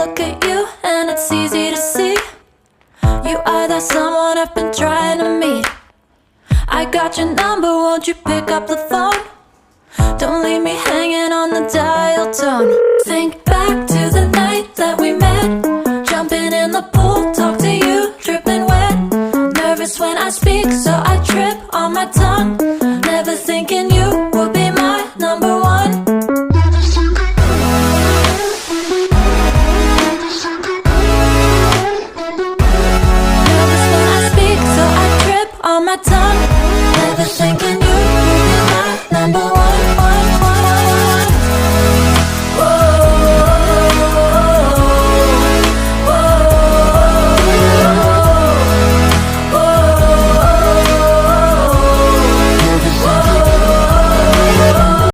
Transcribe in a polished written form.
look at you and it's easy to see. You are that someone I've been trying to meet. I got your number, won't you pick up the phone? Don't leave me hanging on the dial tone. Think back to the night that we met, jumping in the pool, talk to you, dripping wet. Nervous when I speak, so I trip on my tongue.